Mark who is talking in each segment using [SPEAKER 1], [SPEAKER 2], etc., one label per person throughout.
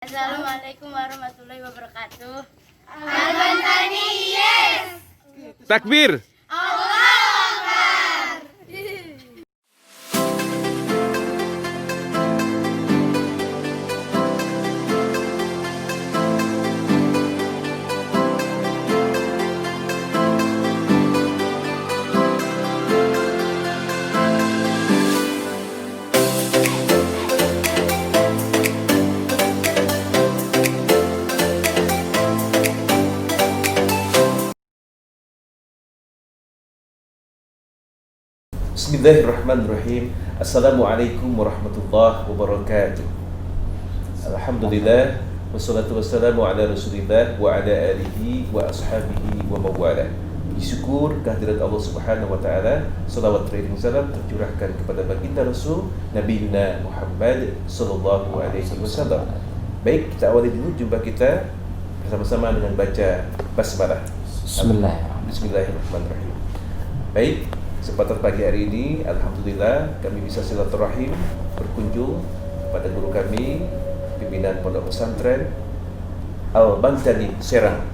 [SPEAKER 1] Assalamualaikum warahmatullahi wabarakatuh.
[SPEAKER 2] Al-Bantani, yes!
[SPEAKER 3] Takbir.
[SPEAKER 4] Bismillahirrahmanirrahim. Assalamualaikum warahmatullahi wabarakatuh. Alhamdulillah, wassalatu wassalamu ala rasulillah wa ala alihi wa ashabihi wa mawala. Syukur kehadirat Allah Subhanahu wa taala, salawat dan salam tercurahkan kepada baginda Rasul Nabi Muhammad sallallahu alaihi wasallam. Baik, kita awali dulu jumpa kita bersama-sama dengan baca basmalah. Bismillahirrahmanirrahim. Baik, kesempatan pagi hari ini, alhamdulillah kami bisa silaturahim berkunjung kepada guru kami pimpinan Pondok Pesantren Al-Bantani Serang,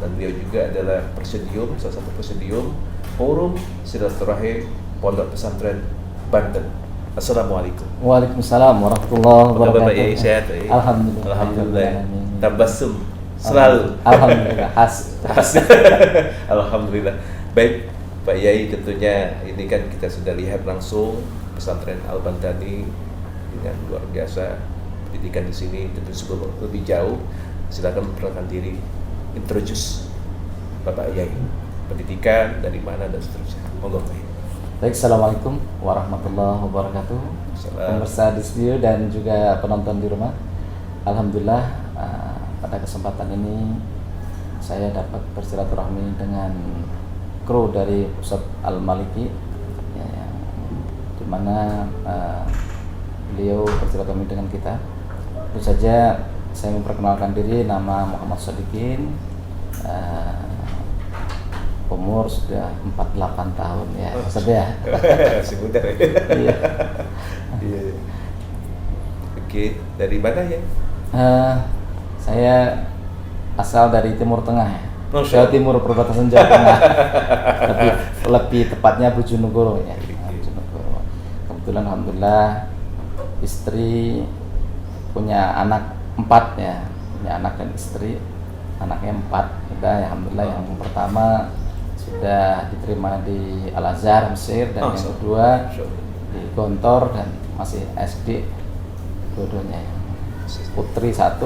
[SPEAKER 4] dan beliau juga adalah presidium, salah satu presidium Forum Silaturahim Pondok Pesantren Banten. Assalamualaikum.
[SPEAKER 5] Waalaikumsalam warahmatullahi wabarakatuh.
[SPEAKER 4] Bapak Yai sehat?
[SPEAKER 5] Alhamdulillah.
[SPEAKER 4] Alhamdulillah. Tabassum selalu.
[SPEAKER 5] Alhamdulillah. Khas.
[SPEAKER 4] Alhamdulillah. Baik, Pak Yai, tentunya ini kan kita sudah lihat langsung pesantren Al-Bantani dengan luar biasa pendidikan di sini. Tentu sebelum lebih jauh, silakan memperkenalkan diri, introduce Bapak Yai, pendidikan dari mana dan seterusnya. Monggo Pak Yai.
[SPEAKER 5] Baik, assalamualaikum warahmatullahi wabarakatuh. Pemirsa di studio dan juga penonton di rumah. Alhamdulillah, pada kesempatan ini saya dapat bersilaturahmi dengan kru dari Pusat Al-Maliki, ya, yang dimana beliau bersilaturahmi dengan kita. Tentu saja saya memperkenalkan diri, nama Muhammad Sodikin, umur sudah 48 tahun ya, maksudnya.
[SPEAKER 4] Masih muda ya.
[SPEAKER 5] Iya.
[SPEAKER 4] Iya. Oke, dari mana ya?
[SPEAKER 5] Saya asal dari Timur Tengah ya.
[SPEAKER 4] Masya
[SPEAKER 5] Jawa Timur, perbatasan Jawa Tengah. lebih tepatnya Bojonegoro ya. Bojonegoro. Kebetulan alhamdulillah istri punya anak 4 ya, punya anak dan istri, anaknya 4. Sudah alhamdulillah, yang pertama sudah diterima di Al-Azhar Mesir, dan yang kedua di Gontor dan masih SD dua-duanya. Putri 1,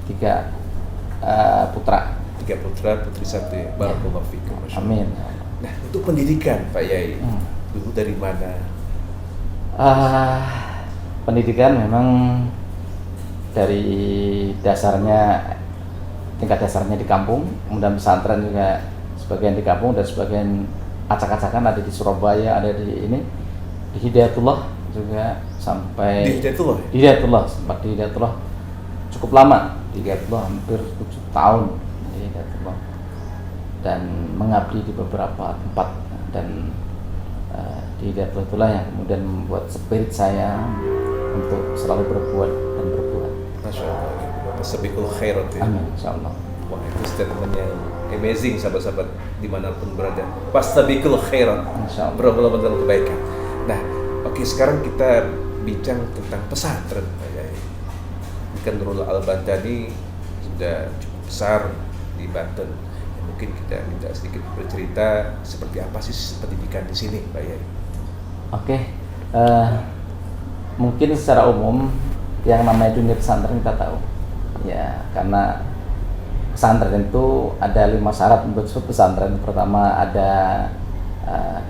[SPEAKER 5] 3 putra.
[SPEAKER 4] 3 putra, putri 1 ya. Barakallahu fikum.
[SPEAKER 5] Amin.
[SPEAKER 4] Nah, untuk pendidikan Pak Yai, dulu dari mana?
[SPEAKER 5] Pendidikan memang dari dasarnya, tingkat dasarnya di kampung, kemudian pesantren juga sebagian di kampung dan sebagian acak-acakan ada di Surabaya, ada di Hidayatullah juga sampai
[SPEAKER 4] Di Hidayatullah?
[SPEAKER 5] Di Hidayatullah, sempat di Hidayatullah cukup lama, di Hidayatullah hampir 7 tahun di Hidayatullah, dan mengabdi di beberapa tempat. Dan di Hidayatullah itulah yang kemudian membuat spirit saya untuk selalu berbuat dan berbuat.
[SPEAKER 4] Masya Allah. Fastabiqul khairat ya.
[SPEAKER 5] Amin, insyaallah.
[SPEAKER 4] Wah, itu statement yang amazing, sahabat-sahabat dimanapun berada. Fastabiqul khairat.
[SPEAKER 5] Insyaallah.
[SPEAKER 4] Berlomba-lomba dalam kebaikan. Nah, oke, sekarang kita bincang tentang pesantren Pak Yai. Kan Nurul Al-Bantani sudah cukup besar di Banten. Ya, mungkin kita minta sedikit bercerita seperti apa sih pendidikan di sini Pak Yai.
[SPEAKER 5] Oke, mungkin secara umum yang namanya dunia pesantren kita tahu ya, karena pesantren itu ada 5 syarat untuk pesantren. Pertama ada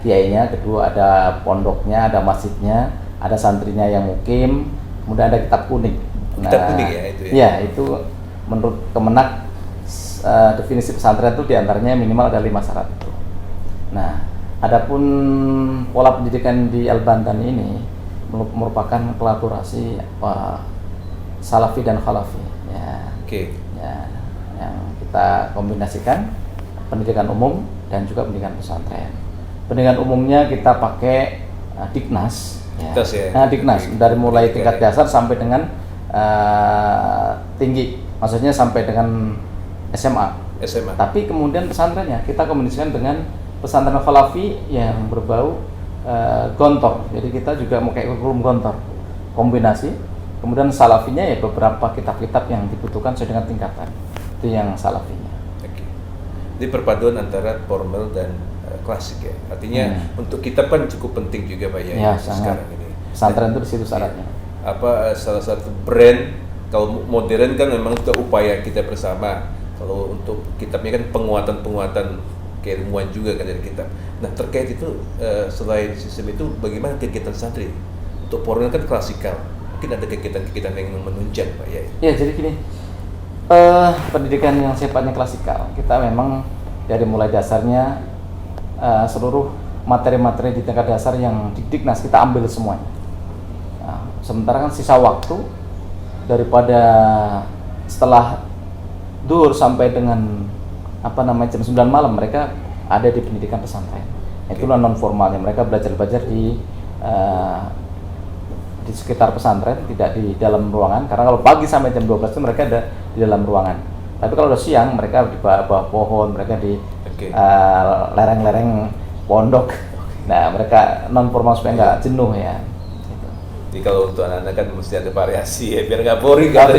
[SPEAKER 5] kiainya, kedua ada pondoknya, ada masjidnya, ada santrinya yang mukim, kemudian ada kitab kuning.
[SPEAKER 4] Kitab kuning ya itu ya?
[SPEAKER 5] Ya, itu menurut Kemenak definisi pesantren itu diantaranya minimal ada 5 syarat itu. Nah, adapun pola pendidikan di Al-Bantani ini merupakan kolaborasi Salafi dan Khalafi ya.
[SPEAKER 4] Oke.
[SPEAKER 5] Ya, yang kita kombinasikan pendidikan umum dan juga pendidikan pesantren. Pendidikan umumnya kita pakai Diknas ya.
[SPEAKER 4] Diknas ya.
[SPEAKER 5] Nah, Diknas dari mulai tingkat dasar sampai dengan tinggi, maksudnya sampai dengan SMA. Tapi kemudian pesantrennya kita kombinasikan dengan pesantren Khalafi yang berbau gontor. Jadi kita juga mau kayak kurikulum gontor, kombinasi. Kemudian salafinya ya beberapa kitab-kitab yang dibutuhkan sesuai dengan tingkatan. Itu yang salafinya.
[SPEAKER 4] Oke. Jadi perpaduan antara formal dan klasik ya. Artinya untuk kita kan cukup penting juga Pak ya, sekarang ini.
[SPEAKER 5] Pesantren itu di situ syaratnya.
[SPEAKER 4] Salah satu brand kalau modern kan memang itu upaya kita bersama. Kalau untuk kitabnya kan penguatan keilmuan juga kan dari kitab. Nah terkait itu selain sistem itu bagaimana kegiatan santri? Untuk formal kan klasikal. Mungkin ada kegiatan-kegiatan yang menunjang Pak ya.
[SPEAKER 5] Ya jadi gini, pendidikan yang sifatnya klasikal kita memang dari mulai dasarnya seluruh materi-materi di tingkat dasar yang di Dignas kita ambil semuanya. Nah, sementara kan sisa waktu daripada setelah duhur sampai dengan jam 9 malam mereka ada di pendidikan pesantren. Itulah non formalnya, mereka belajar di sekitar pesantren, tidak di dalam ruangan, karena kalau pagi sampai jam 12 itu mereka ada di dalam ruangan. Tapi kalau udah siang mereka di bawah pohon, mereka di lereng-lereng pondok. Nah mereka non formal supaya nggak jenuh ya. Gitu.
[SPEAKER 4] Jadi kalau untuk anak-anak kan mesti ada variasi ya, biar nggak boring kan.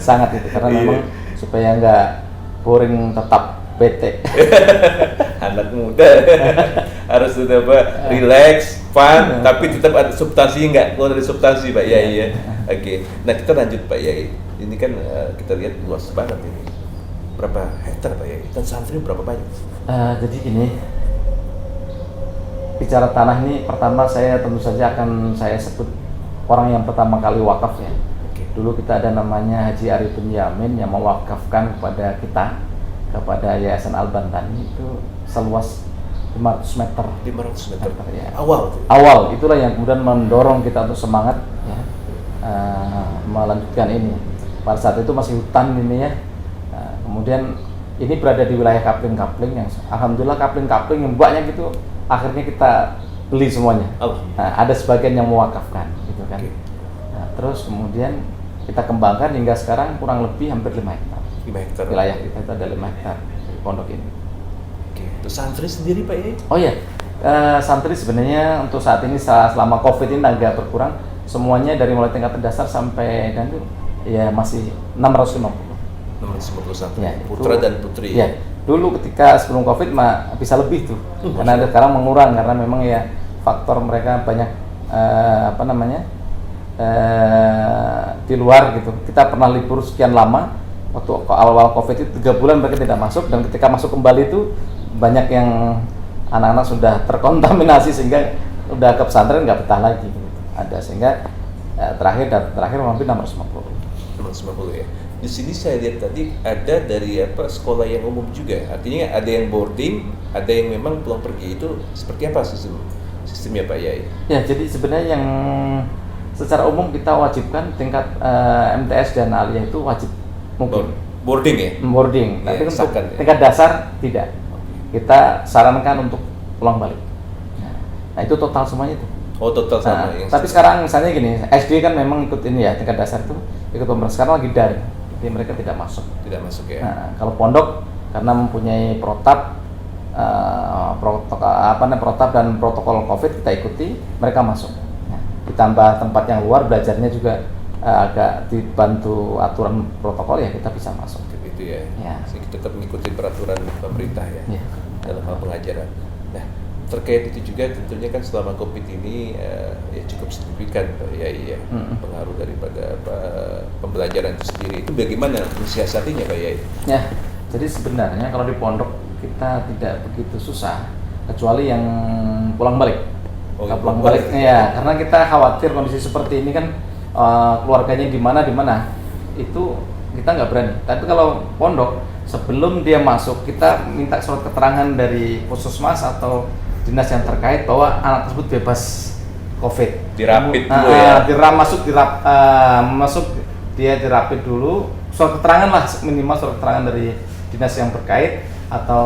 [SPEAKER 5] Sangat itu, karena memang supaya nggak boring, tetap bete.
[SPEAKER 4] Anak muda harus sudah relax, fun, tapi tetap ada substansi, nggak keluar dari substansi Pak Yai ya. Oke. Nah kita lanjut Pak Yai. Ini kan kita lihat luas banget ini. Berapa hektar Pak Yai? Dan santri berapa banyak?
[SPEAKER 5] Jadi gini, bicara tanah ini pertama saya tentu saja akan saya sebut orang yang pertama kali wakaf ya. Dulu kita ada namanya Haji Arifin Yamin yang mewakafkan kepada kita, kepada Yayasan Al-Bantani itu seluas 500 meter.
[SPEAKER 4] 500 meter
[SPEAKER 5] ya.
[SPEAKER 4] Awal
[SPEAKER 5] itulah yang kemudian mendorong kita untuk semangat ya, melanjutkan ini. Pada saat itu masih hutan ini ya. Kemudian ini berada di wilayah kapling-kapling yang alhamdulillah kapling-kapling yang banyak itu akhirnya kita beli semuanya. Ada sebagian yang mewakafkan gitu kan. Nah, terus kemudian kita kembangkan hingga sekarang kurang lebih hampir 5 hektar.
[SPEAKER 4] 5 hektar.
[SPEAKER 5] Wilayah kita itu ada 5 hektar di pondok ini.
[SPEAKER 4] Terus santri sendiri Pak Yai?
[SPEAKER 5] Oh iya, santri sebenarnya untuk saat ini selama COVID ini agak berkurang. Semuanya dari mulai tingkat dasar sampai dan itu ya masih 650
[SPEAKER 4] santri,
[SPEAKER 5] ya,
[SPEAKER 4] putra dan putri.
[SPEAKER 5] Ya, dulu ketika sebelum COVID bisa lebih tuh, karena ada sekarang mengurang karena memang ya faktor mereka banyak di luar gitu. Kita pernah libur sekian lama, waktu awal-awal COVID itu 3 bulan mereka tidak masuk, dan ketika masuk kembali itu banyak yang anak-anak sudah terkontaminasi sehingga udah ke pesantren nggak betah lagi gitu. Ada sehingga terakhir hampir 650
[SPEAKER 4] ya. Di sini saya lihat tadi ada dari sekolah yang umum juga. Artinya ada yang boarding, ada yang memang pulang pergi. Itu seperti apa sistemnya Pak Yai? Ya,
[SPEAKER 5] jadi sebenarnya yang secara umum kita wajibkan tingkat MTS dan aliyah itu wajib mungkin.
[SPEAKER 4] Boarding ya?
[SPEAKER 5] Boarding.
[SPEAKER 4] Ya,
[SPEAKER 5] tapi untuk
[SPEAKER 4] ya?
[SPEAKER 5] tingkat dasar tidak. Kita sarankan untuk pulang balik. Nah itu total semuanya itu.
[SPEAKER 4] Oh total sama.
[SPEAKER 5] Tapi sekarang misalnya gini, SD kan memang ikut ini ya, tingkat dasar itu ikut pemerintah, sekarang lagi daring, jadi mereka tidak masuk.
[SPEAKER 4] Tidak masuk ya.
[SPEAKER 5] Nah, kalau pondok karena mempunyai protap, protap dan protokol COVID kita ikuti, mereka masuk. Nah, ditambah tempat yang luar belajarnya juga agak dibantu aturan protokol ya kita bisa masuk.
[SPEAKER 4] Gitu ya.
[SPEAKER 5] Ya.
[SPEAKER 4] Jadi kita tetap mengikuti peraturan pemerintah ya, dalam hal pengajaran. Nah, terkait itu juga tentunya kan selama COVID ini ya cukup signifikan Pak Yai ya, pengaruh daripada pembelajaran itu sendiri. Itu bagaimana mensiasatinya Pak Yai?
[SPEAKER 5] Ya, jadi sebenarnya kalau di pondok kita tidak begitu susah, kecuali yang pulang balik. Pulang balik ya, karena kita khawatir kondisi seperti ini kan keluarganya di mana itu kita nggak berani. Tapi kalau pondok sebelum dia masuk kita minta surat keterangan dari puskesmas atau dinas yang terkait bahwa anak tersebut bebas COVID.
[SPEAKER 4] Dirapid dulu ya.
[SPEAKER 5] Masuk dia dirapid dulu, surat keterangan lah, minimal surat keterangan dari dinas yang terkait atau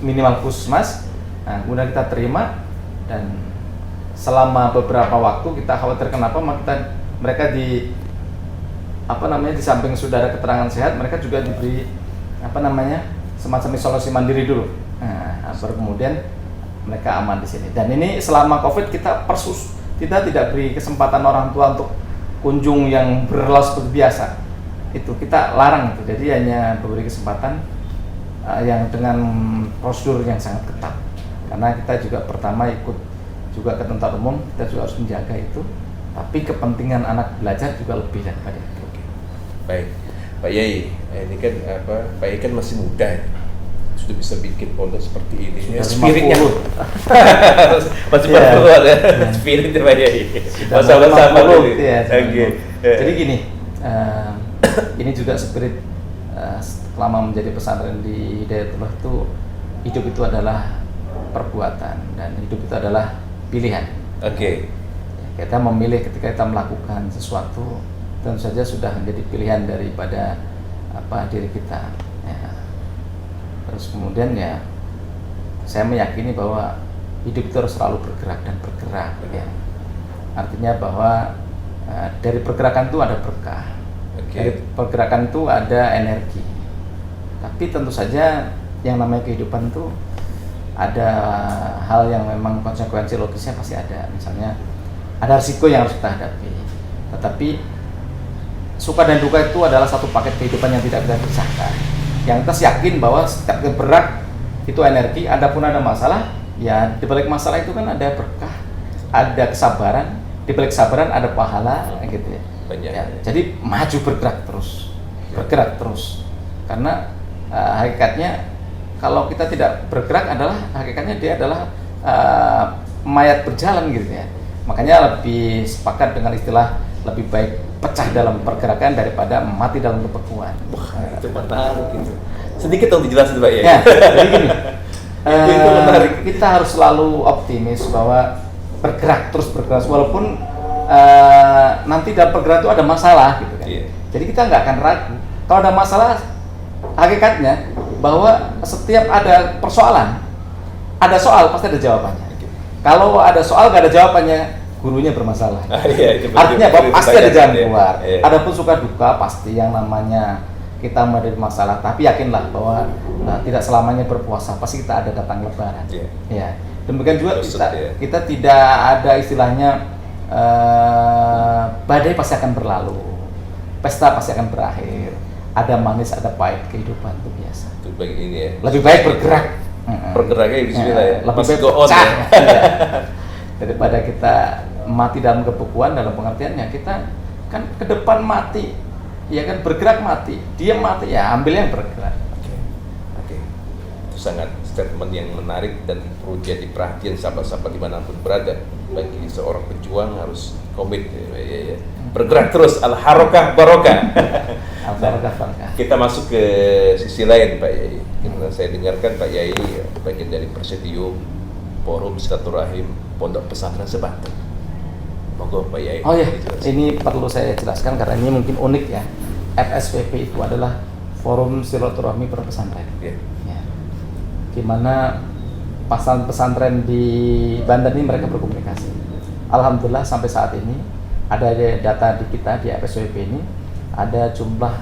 [SPEAKER 5] minimal puskesmas. Nah, kemudian kita terima dan selama beberapa waktu kita khawatir kenapa mereka di samping sudah ada keterangan sehat, mereka juga diberi semacam isolasi mandiri dulu. Nah, baru kemudian mereka aman di sini. Dan ini selama COVID kita tidak beri kesempatan orang tua untuk kunjung yang berlalu seperti biasa. Itu kita larang itu. Jadi hanya beri kesempatan yang dengan prosedur yang sangat ketat. Karena kita juga pertama ikut juga ketentuan umum, kita juga harus menjaga itu. Tapi kepentingan anak belajar juga lebih daripada itu.
[SPEAKER 4] Baik, Pak Yai, ini kan Pak Yai kan masih muda, sudah bisa bikin pondok seperti ini.
[SPEAKER 5] Sudah
[SPEAKER 4] Spiritnya
[SPEAKER 5] 50.
[SPEAKER 4] masih baru ada spiritnya Pak Yai. Sama-sama dulu.
[SPEAKER 5] Jadi gini, ini juga spirit selama menjadi pesantren di Hidayatullah itu, hidup itu adalah perbuatan dan hidup itu adalah pilihan. Kita memilih ketika kita melakukan sesuatu, tentu saja sudah menjadi pilihan daripada diri kita. Ya. Terus kemudian ya, saya meyakini bahwa hidup itu harus selalu bergerak dan bergerak. Ya. Artinya bahwa dari pergerakan itu ada berkah, dari pergerakan itu ada energi. Tapi tentu saja yang namanya kehidupan itu ada hal yang memang konsekuensi logisnya pasti ada. Misalnya ada risiko yang harus kita hadapi. Tetapi suka dan duka itu adalah satu paket kehidupan yang tidak bisa pisahkan. Yang kita yakin bahwa setiap bergerak itu energi. Adapun ada masalah, ya di balik masalah itu kan ada berkah, ada kesabaran. Di balik kesabaran ada pahala, gitu ya. Ya, jadi maju bergerak terus. Karena hakikatnya kalau kita tidak bergerak hakikatnya dia adalah mayat berjalan gitu ya. Makanya lebih sepakat dengan istilah lebih baik pecah dalam pergerakan daripada mati dalam kebekuan.
[SPEAKER 4] Wah, itu menarik gitu. Sedikit dong dijelasin Pak ya.
[SPEAKER 5] Jadi gini, kita harus selalu optimis bahwa bergerak walaupun nanti dalam pergerakan itu ada masalah gitu kan. Jadi kita nggak akan ragu. Kalau ada masalah, hakikatnya bahwa setiap ada persoalan, ada soal pasti ada jawabannya. Kalau ada soal nggak ada jawabannya, gurunya bermasalah. Artinya bahwa pasti ada jalan keluar. Adapun suka duka pasti yang namanya kita menghadapi masalah. Tapi yakinlah bahwa tidak selamanya berpuasa, pasti kita ada datang lebaran. Ya. Demikian juga kita tidak ada istilahnya badai pasti akan berlalu, pesta pasti akan berakhir. Ada manis, ada pahit, kehidupan itu biasa.
[SPEAKER 4] Itu baik ini ya.
[SPEAKER 5] Lebih baik bergerak.
[SPEAKER 4] Bergeraknya bismillah ya.
[SPEAKER 5] Lebih baik pecah. Daripada kita mati dalam kebekuan, dalam pengertiannya kita kan ke depan mati, ya kan, bergerak mati, dia mati ya ambil yang bergerak.
[SPEAKER 4] Oke. Itu sangat statement yang menarik dan perlu jadi perhatian sahabat-sahabat dimanapun berada. Bagi seorang pejuang harus komit ya. Bergerak terus, al-harokah barokah. Kita masuk ke sisi lain Pak Yai. Saya dengarkan Pak Yai bagian dari Presidium Forum Silaturahim Pondok Pesantren Sebanten. Monggo Pak Yai.
[SPEAKER 5] Oh ya, ini perlu saya jelaskan karena ini mungkin unik ya. FSPP itu adalah Forum Silaturahmi Pesantren. Ya. Di mana pesantren di Banten ini mereka berkomunikasi. Alhamdulillah sampai saat ini ada data di kita di FSPP ini ada jumlah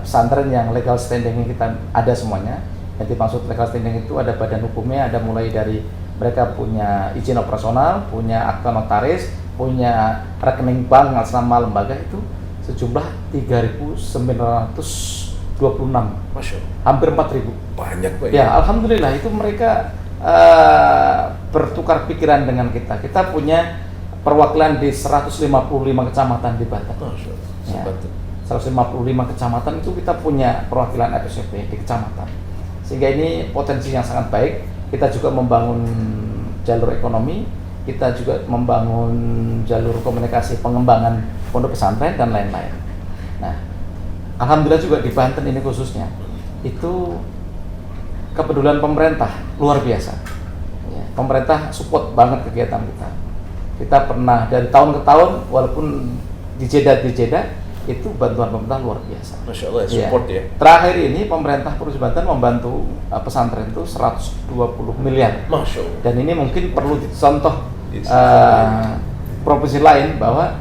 [SPEAKER 5] pesantren yang legal standing kita ada semuanya. Yang dimaksud legal standing itu ada badan hukumnya, ada mulai dari mereka punya izin operasional, punya akta notaris, punya rekening bank atas nama lembaga itu sejumlah 3.926.
[SPEAKER 4] Masya Allah.
[SPEAKER 5] Hampir 4.000.
[SPEAKER 4] Banyak Pak.
[SPEAKER 5] Ya, alhamdulillah itu mereka bertukar pikiran dengan kita. Kita punya perwakilan di 155 kecamatan di Banten.
[SPEAKER 4] Masya Allah.
[SPEAKER 5] Ya, 155 kecamatan itu kita punya perwakilan FSPP di kecamatan. Sehingga ini potensi yang sangat baik. Kita juga membangun jalur ekonomi, kita juga membangun jalur komunikasi pengembangan pondok pesantren dan lain-lain. Nah, alhamdulillah juga di Banten ini khususnya itu kepedulian pemerintah luar biasa. Ya, pemerintah support banget kegiatan kita. Kita pernah dari tahun ke tahun, walaupun dijeda itu bantuan pemerintah luar biasa.
[SPEAKER 4] Masya Allah, support ya.
[SPEAKER 5] Terakhir ini pemerintah Provinsi Banten membantu pesantren itu 120 miliar.
[SPEAKER 4] Masya Allah.
[SPEAKER 5] Dan ini mungkin perlu dicontoh provinsi lain bahwa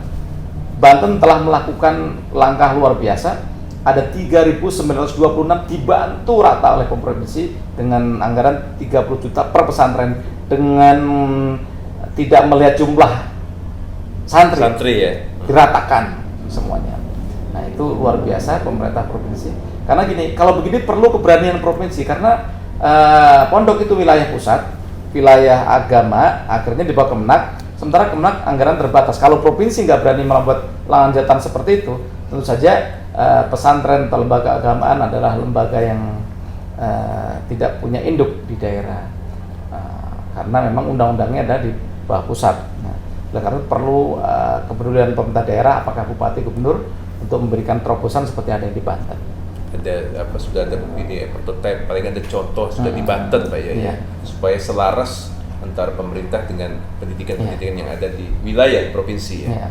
[SPEAKER 5] Banten telah melakukan langkah luar biasa. Ada 3.926 dibantu rata oleh provinsi dengan anggaran 30 juta per pesantren dengan tidak melihat jumlah santri
[SPEAKER 4] ya.
[SPEAKER 5] diratakan semuanya. Nah itu luar biasa pemerintah provinsi. Karena gini, kalau begini perlu keberanian provinsi karena pondok itu wilayah pusat, wilayah agama, akhirnya dibawa Kemenak. Sementara Kemenak anggaran terbatas. Kalau provinsi nggak berani membuat lanjutan seperti itu, tentu saja pesantren atau lembaga agamaan adalah lembaga yang tidak punya induk di daerah. Karena memang undang-undangnya ada di bawah pusat. Nah, oleh karena itu perlu kepedulian pemerintah daerah, apakah bupati, gubernur, untuk memberikan terobosan seperti ada yang di Banten.
[SPEAKER 4] Sudah ada ini prototipe, paling ada contoh sudah di Banten Pak ya,
[SPEAKER 5] Iya.
[SPEAKER 4] supaya selaras antara pemerintah dengan pendidikan-pendidikan yang ada di wilayah provinsi ya.
[SPEAKER 5] Iya.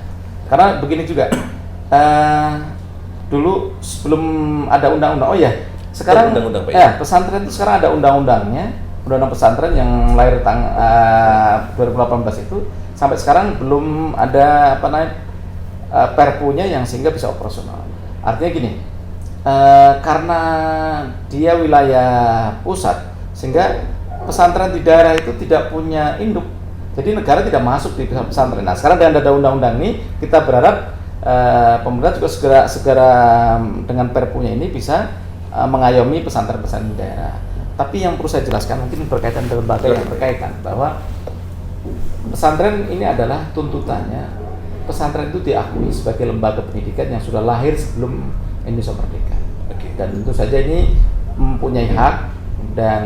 [SPEAKER 5] Karena begini juga, dulu sebelum ada undang-undang, sekarang
[SPEAKER 4] Undang-undang, Pak, ya?
[SPEAKER 5] pesantren itu sekarang ada undang-undangnya, undang-undang pesantren yang lahir 2018 itu sampai sekarang belum ada perpunya yang sehingga bisa operasional. Artinya gini, karena dia wilayah pusat sehingga pesantren di daerah itu tidak punya induk, jadi negara tidak masuk di pesantren. Nah sekarang dengan ada undang-undang ini kita berharap pemerintah juga segera dengan perpunya ini bisa mengayomi pesantren-pesantren di daerah. Tapi yang perlu saya jelaskan mungkin berkaitan dengan lembaga yang berkaitan bahwa pesantren ini adalah tuntutannya pesantren itu diakui sebagai lembaga pendidikan yang sudah lahir sebelum Indonesia merdeka. Dan tentu saja ini mempunyai hak dan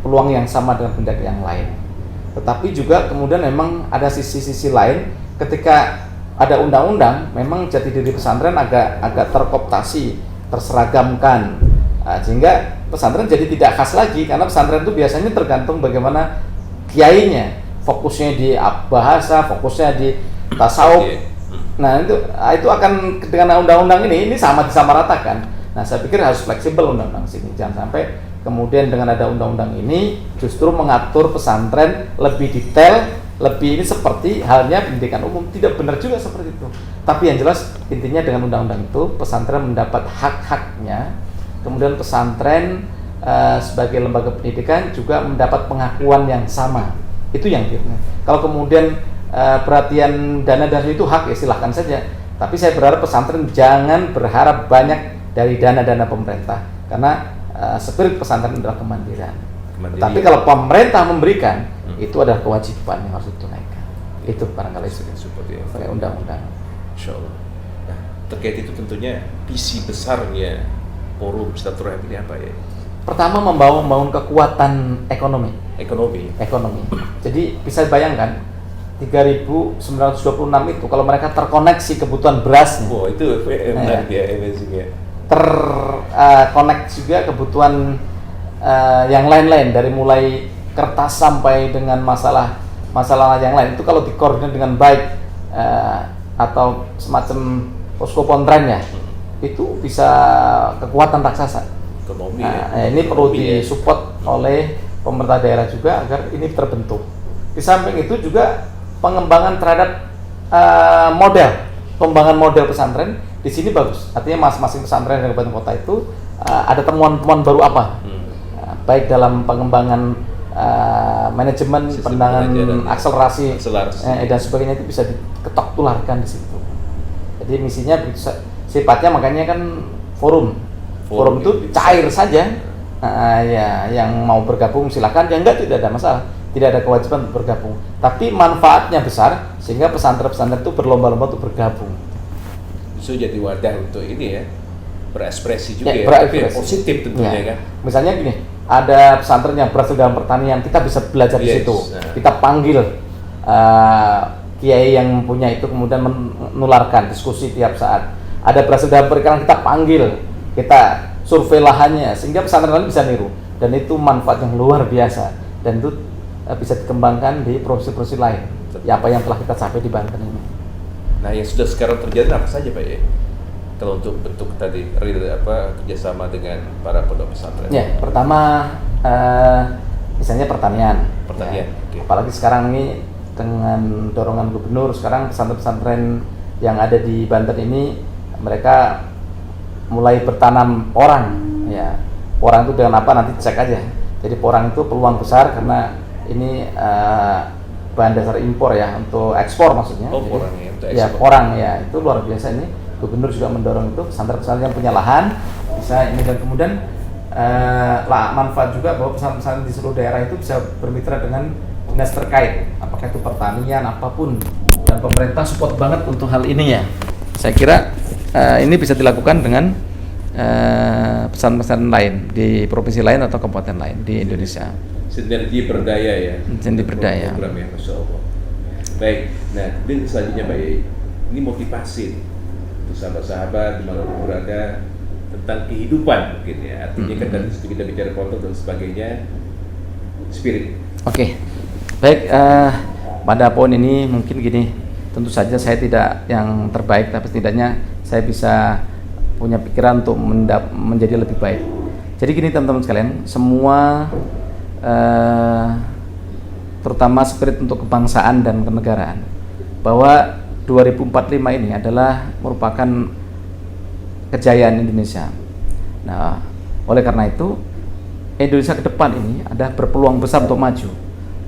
[SPEAKER 5] peluang yang sama dengan pendidikan yang lain. Tetapi juga kemudian memang ada sisi-sisi lain ketika ada undang-undang, memang jati diri pesantren agak terkooptasi, terseragamkan, sehingga pesantren jadi tidak khas lagi karena pesantren itu biasanya tergantung bagaimana kiainya, fokusnya di bahasa, fokusnya di tasawuf. Nah itu akan dengan undang-undang ini sama disamaratakan. Nah saya pikir harus fleksibel undang-undang sini, jangan sampai kemudian dengan ada undang-undang ini justru mengatur pesantren lebih detail, lebih ini seperti halnya pendidikan umum. Tidak benar juga seperti itu. Tapi yang jelas intinya dengan undang-undang itu pesantren mendapat hak-haknya, kemudian pesantren sebagai lembaga pendidikan juga mendapat pengakuan yang sama. Itu yang kalau kemudian perhatian dana dari itu hak ya silahkan saja. Tapi saya berharap pesantren jangan berharap banyak dari dana-dana pemerintah karena spirit pesantren adalah kemandirian. Tapi kalau pemerintah memberikan itu adalah kewajiban yang harus ditunaikan. Itu barangkali seperti undang-undang.
[SPEAKER 4] Insyaallah. Nah, terkait itu tentunya visi besarnya forum silaturahim ini apa ya?
[SPEAKER 5] Pertama membangun kekuatan ekonomi. Jadi bisa bayangkan 3.926 itu kalau mereka terkoneksi kebutuhan berasnya.
[SPEAKER 4] Wow, itu menarik ya, amazing ya.
[SPEAKER 5] Terkonek juga kebutuhan yang lain-lain dari mulai kertas sampai dengan masalah yang lain itu kalau dikoordinir dengan baik atau semacam posko pontren ya itu bisa kekuatan raksasa.
[SPEAKER 4] Ekonomi
[SPEAKER 5] ini perlu disupport oleh pemerintah daerah juga agar ini terbentuk. Di samping itu juga pengembangan terhadap pengembangan model pesantren di sini bagus. Artinya masing-masing pesantren di kabupaten kota itu ada temuan-temuan baru apa, baik dalam pengembangan manajemen, pendangan, akselerasi dan sebagainya itu bisa diketok tularkan di situ. Jadi misinya sifatnya makanya kan forum itu cair saja. Yang mau bergabung silakan, yang enggak tidak ada masalah. Tidak ada kewajiban untuk bergabung, tapi manfaatnya besar sehingga pesantren-pesantren itu berlomba-lomba untuk bergabung.
[SPEAKER 4] Bisa jadi wadah untuk ini ya, berekspresi juga
[SPEAKER 5] berekspresi.
[SPEAKER 4] Tapi positif tentunya kan.
[SPEAKER 5] Misalnya gini, ada pesantren yang berasal dalam pertanian, kita bisa belajar di situ. Kita panggil kiai yang punya itu kemudian menularkan diskusi tiap saat. Ada berasal dalam perikanan, kita panggil, kita survei lahannya sehingga pesantren lain bisa niru, dan itu manfaat yang luar biasa dan itu bisa dikembangkan di provinsi-provinsi lain. Ya apa yang telah kita capai di Banten ini.
[SPEAKER 4] Nah yang sudah sekarang terjadi apa saja Pak ya? Kalau untuk bentuk tadi kerjasama dengan para pondok pesantren.
[SPEAKER 5] Ya pertama misalnya pertanian.
[SPEAKER 4] Ya.
[SPEAKER 5] Apalagi sekarang ini dengan dorongan gubernur sekarang pesantren-pesantren yang ada di Banten ini mereka mulai bertanam porang ya. Porang itu dengan apa nanti cek aja. Jadi porang itu peluang besar karena ini bahan dasar impor ya, untuk ekspor maksudnya.
[SPEAKER 4] Oh, porang ya, untuk ekspor.
[SPEAKER 5] Ya, porang ya, itu luar biasa ini. Gubernur juga mendorong itu, pesantren-pesantren yang punya lahan bisa ini, dan kemudian manfaat juga bahwa pesantren di seluruh daerah itu bisa bermitra dengan dinas terkait, apakah itu pertanian apapun, dan pemerintah support banget untuk hal ini ya. Saya kira ini bisa dilakukan dengan pesantren lain di provinsi lain atau kabupaten lain di Indonesia.
[SPEAKER 4] Sinergi berdaya ya.
[SPEAKER 5] Sinergi berdaya.
[SPEAKER 4] Program ya, Masya Allah. Baik, nah kemudian selanjutnya Mbak Yai, ini motivasi untuk sahabat-sahabat dimanapun berada tentang kehidupan mungkin ya. Artinya kan dari situ kita bicara konten dan sebagainya, spirit.
[SPEAKER 5] Oke, baik, pada poin ini mungkin gini, tentu saja saya tidak yang terbaik, tapi setidaknya saya bisa punya pikiran untuk menjadi lebih baik. Jadi gini teman-teman sekalian, semua terutama spirit untuk kebangsaan dan kenegaraan, bahwa 2045 ini adalah merupakan kejayaan Indonesia. Nah, oleh karena itu Indonesia ke depan ini ada berpeluang besar untuk maju.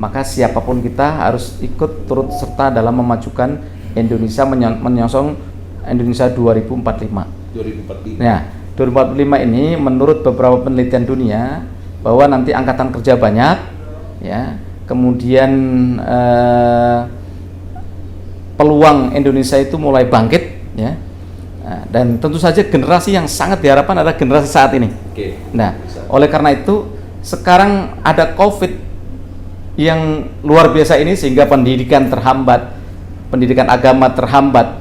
[SPEAKER 5] Maka siapapun kita harus ikut turut serta dalam memajukan Indonesia, menyongsong Indonesia 2045.
[SPEAKER 4] 2045.
[SPEAKER 5] Nah, 2045 ini menurut beberapa penelitian dunia bahwa nanti angkatan kerja banyak, ya, kemudian peluang Indonesia itu mulai bangkit, ya. Nah, dan tentu saja generasi yang sangat diharapkan adalah generasi saat ini.
[SPEAKER 4] Oke.
[SPEAKER 5] Nah, oleh karena itu sekarang ada COVID yang luar biasa ini sehingga pendidikan terhambat, pendidikan agama terhambat.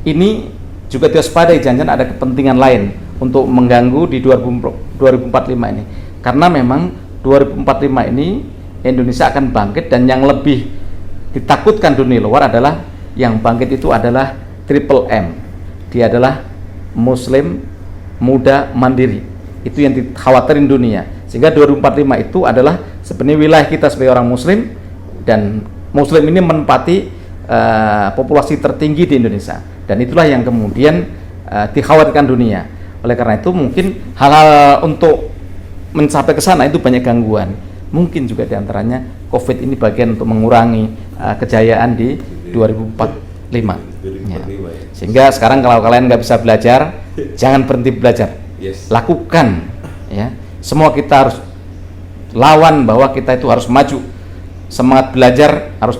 [SPEAKER 5] Ini juga diwaspadai, jangan-jangan ada kepentingan lain untuk mengganggu di 2045 ini. Karena memang 2045 ini Indonesia akan bangkit, dan yang lebih ditakutkan dunia luar adalah yang bangkit itu adalah triple M. Dia adalah Muslim, muda, mandiri. Itu yang dikhawatirin dunia. Sehingga 2045 itu adalah sebenarnya wilayah kita sebagai orang Muslim, dan Muslim ini menempati populasi tertinggi di Indonesia. Dan itulah yang kemudian dikhawatirkan dunia. Oleh karena itu mungkin hal-hal untuk mencapai ke sana itu banyak gangguan. Mungkin juga diantaranya COVID ini bagian untuk mengurangi kejayaan di 2045. Ya. Sehingga sekarang kalau kalian nggak bisa belajar, jangan berhenti belajar.
[SPEAKER 4] Yes.
[SPEAKER 5] Lakukan, ya. Semua kita harus lawan bahwa kita itu harus maju. Semangat belajar harus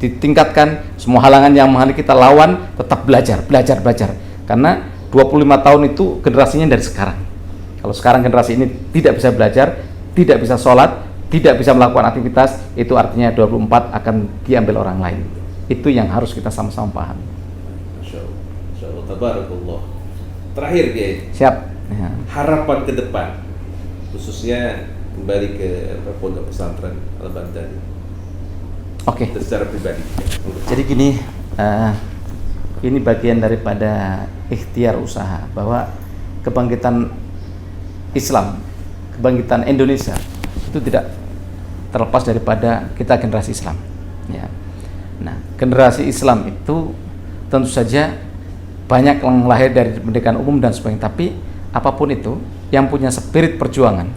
[SPEAKER 5] ditingkatkan. Semua halangan yang menghalangi kita lawan, tetap belajar. Karena 25 tahun itu generasinya dari sekarang. Kalau sekarang generasi ini tidak bisa belajar, tidak bisa sholat, tidak bisa melakukan aktivitas, itu artinya 24 akan diambil orang lain. Itu yang harus kita sama-sama pahami.
[SPEAKER 4] Masya Allah, tabarakallah. Terakhir Kiai,
[SPEAKER 5] Siap. Ya.
[SPEAKER 4] harapan ke depan, khususnya kembali ke pondok pesantren Al-Bantani.
[SPEAKER 5] Oke.
[SPEAKER 4] Secara pribadi.
[SPEAKER 5] Jadi gini, ini bagian daripada ikhtiar usaha bahwa kebangkitan Islam, kebangkitan Indonesia itu tidak terlepas daripada kita generasi Islam. Ya. Nah, generasi Islam itu tentu saja banyak yang lahir dari pendidikan umum dan sebagainya, tapi apapun itu yang punya spirit perjuangan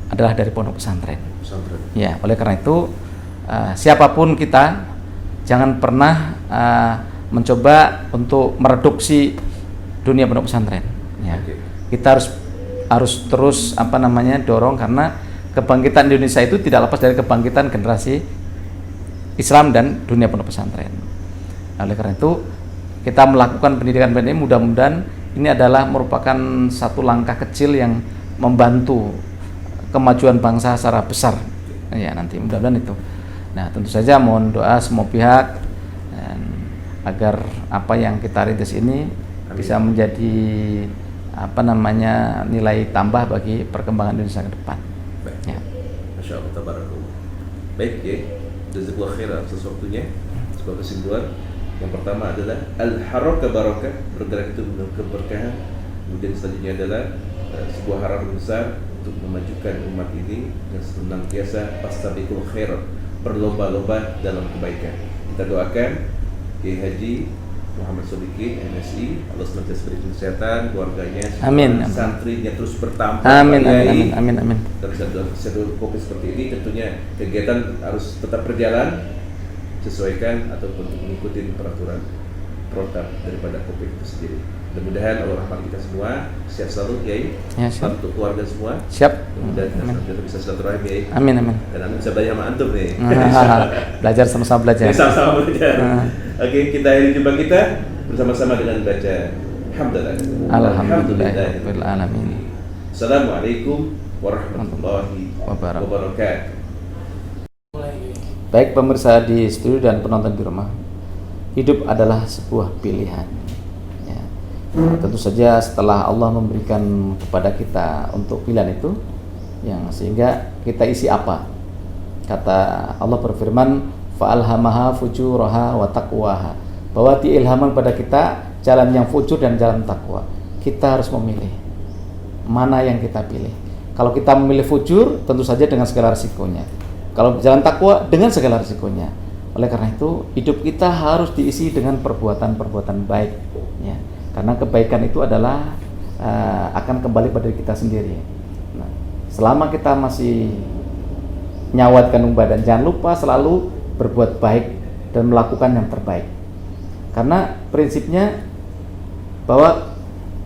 [SPEAKER 5] adalah dari pondok pesantren. Ya, oleh karena itu siapapun kita jangan pernah mencoba untuk mereduksi dunia pondok pesantren. Ya. Kita harus terus dorong, karena kebangkitan Indonesia itu tidak lepas dari kebangkitan generasi Islam dan dunia pondok pesantren. Oleh karena itu kita melakukan pendidikan ini, mudah-mudahan ini adalah merupakan satu langkah kecil yang membantu kemajuan bangsa secara besar. Ya, nanti mudah-mudahan itu. Nah, tentu saja mohon doa semua pihak dan agar apa yang kita rintis ini bisa menjadi nilai tambah bagi perkembangan Indonesia ke depan.
[SPEAKER 4] Baik.
[SPEAKER 5] Ya.
[SPEAKER 4] Masya Allah, tabarakallah. Baik ya, jazakallahu khairan atas waktunya. Sebuah kesimpulan yang pertama adalah al-harakah barakah, bergerak itu menurut keberkahan. Kemudian selanjutnya adalah sebuah harapan besar untuk memajukan umat ini yang senantiasa fastabiqul khairat, berlomba-lomba dalam kebaikan. Kita doakan Kiai Haji Muhammad Sodikin MSI, Allah senantiasa beri kesehatan, keluarganya,
[SPEAKER 5] Amin.
[SPEAKER 4] santrinya terus bertambah.
[SPEAKER 5] Amin,
[SPEAKER 4] Pak Kiai.
[SPEAKER 5] amin, amin, amin.
[SPEAKER 4] Dan saat COVID seperti ini tentunya kegiatan harus tetap berjalan sesuaikan ataupun mengikuti peraturan protokol daripada COVID itu sendiri. Mudah-mudahan Allah rahmat kita semua, sehat selalu Kiai,
[SPEAKER 5] Ya, siap.
[SPEAKER 4] untuk keluarga semua.
[SPEAKER 5] Siap.
[SPEAKER 4] Mudah-mudahan kita
[SPEAKER 5] Amin.
[SPEAKER 4] senantiasa bisa silaturahim Kiai.
[SPEAKER 5] Amin, amin.
[SPEAKER 4] Dan Anda bisa belajar sama antum nih.
[SPEAKER 5] Belajar sama-sama belajar.
[SPEAKER 4] Jadi sama-sama belajar.
[SPEAKER 5] Ah.
[SPEAKER 4] Oke, kita akhiri jumpa kita bersama-sama dengan baca Alhamdulillah.
[SPEAKER 5] Alhamdulillahirabbil alamin.
[SPEAKER 4] Assalamualaikum warahmatullahi
[SPEAKER 5] Wabarakatuh.
[SPEAKER 4] wabarakatuh.
[SPEAKER 5] Baik pemirsa di studio dan penonton di rumah, hidup adalah sebuah pilihan. Ya. Tentu saja setelah Allah memberikan kepada kita untuk pilihan itu, yang sehingga kita isi apa? Kata Allah berfirman, fa'alhamaha fujuraha wa taqwaha. Bahwa diilhamkan pada kita jalan yang fujur dan jalan takwa. Kita harus memilih mana yang kita pilih. Kalau kita memilih fujur, tentu saja dengan segala risikonya. Kalau jalan takwa, dengan segala risikonya. Oleh karena itu, hidup kita harus diisi dengan perbuatan-perbuatan baik. Ya. Karena kebaikan itu adalah akan kembali pada diri kita sendiri. Nah, selama kita masih nyawat kandung badan, jangan lupa selalu berbuat baik dan melakukan yang terbaik. Karena prinsipnya bahwa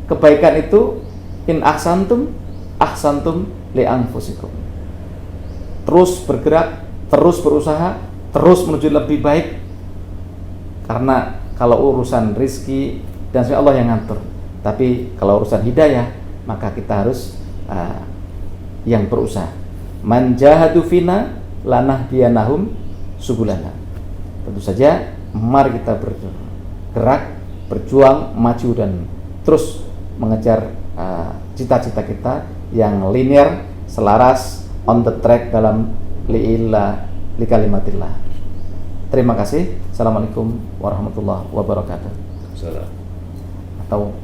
[SPEAKER 5] kebaikan itu in ahsantum li anfusikum. Terus bergerak, terus berusaha, terus menuju lebih baik. Karena kalau urusan rizki dan semua Allah yang ngatur. Tapi kalau urusan hidayah, maka kita harus yang berusaha. Man jahadu fina lanahdiyanahum subulana. Tentu saja mari kita bergerak, berjuang, maju dan terus mengejar cita-cita kita yang linear, selaras, on the track dalam li kalimatillah. Terima kasih. Assalamualaikum warahmatullahi wabarakatuh.
[SPEAKER 4] Salam.
[SPEAKER 5] Atau